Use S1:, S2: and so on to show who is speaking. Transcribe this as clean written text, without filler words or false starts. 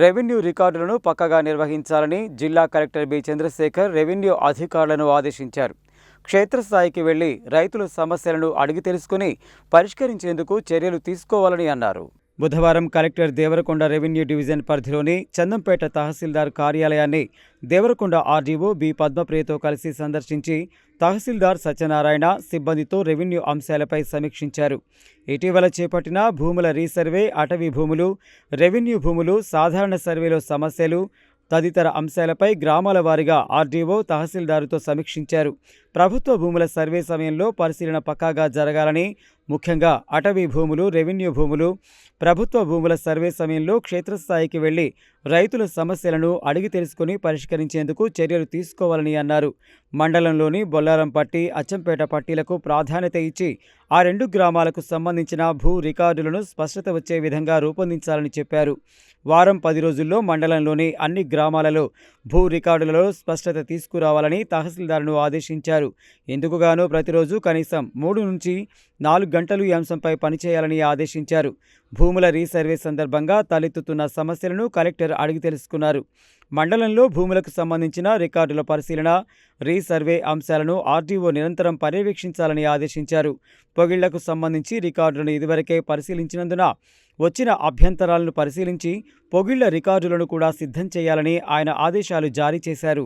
S1: Revenue రికార్డులను పక్కగా నిర్వహించాలని జిల్లా కలెక్టర్ బి చంద్రశేఖర్ రెవెన్యూ అధికారులను ఆదేశించారు. క్షేత్రస్థాయికి వెళ్లి రైతుల సమస్యలను అడిగి తెలుసుకుని పరిష్కరించేందుకు చర్యలు తీసుకోవాలని అన్నారు. బుధవారం కలెక్టర్ దేవరకొండ రెవెన్యూ డివిజన్ పరిధిలోని చందంపేట తహసీల్దార్ కార్యాలయాన్ని దేవరకొండ ఆర్డీఓ బి పద్మప్రియతో కలిసి సందర్శించి తహసీల్దార్ సత్యనారాయణ సిబ్బందితో రెవెన్యూ అంశాలపై సమీక్షించారు. ఇటీవల చేపట్టిన భూముల రీసర్వే, అటవీ భూములు, రెవెన్యూ భూములు, సాధారణ సర్వేలో సమస్యలు తదితర అంశాలపై గ్రామాల వారీగా ఆర్డీఓ తహసీల్దారుతో సమీక్షించారు. ప్రభుత్వ భూముల సర్వే సమయంలో పరిశీలన పక్కాగా జరగాలని, ముఖ్యంగా అటవీ భూములు, రెవెన్యూ భూములు, ప్రభుత్వ భూముల సర్వే సమయంలో క్షేత్రస్థాయికి వెళ్లి రైతుల సమస్యలను అడిగి తెలుసుకుని పరిష్కరించేందుకు చర్యలు తీసుకోవాలని అన్నారు. మండలంలోని బొల్లారంపట్టి, అచ్చంపేట పట్టీలకు ప్రాధాన్యత ఇచ్చి ఆ రెండు గ్రామాలకు సంబంధించిన భూ రికార్డులను స్పష్టత వచ్చే విధంగా రూపొందించాలని చెప్పారు. వారం 10 రోజుల్లో మండలంలోని అన్ని గ్రామాలలో భూ రికార్డులలో స్పష్టత తీసుకురావాలని తహసీల్దార్ను ఆదేశించారు. ఇందుకుగాను ప్రతిరోజు కనీసం 3 నుంచి 4 గంటలు ఈ అంశంపై పనిచేయాలని ఆదేశించారు. భూముల రీసర్వే సందర్భంగా తలెత్తుతున్న సమస్యలను కలెక్టర్ అడిగి తెలుసుకున్నారు. మండలంలో భూములకు సంబంధించిన రికార్డుల పరిశీలన, రీసర్వే అంశాలను ఆర్డీఓ నిరంతరం పర్యవేక్షించాలని ఆదేశించారు. పొగిళ్లకు సంబంధించి రికార్డులను ఇదివరకే పరిశీలించినందున వచ్చిన అభ్యంతరాలను పరిశీలించి పొగిళ్ల రికార్డులను కూడా సిద్ధం చేయాలని ఆయన ఆదేశాలు జారీ చేశారు.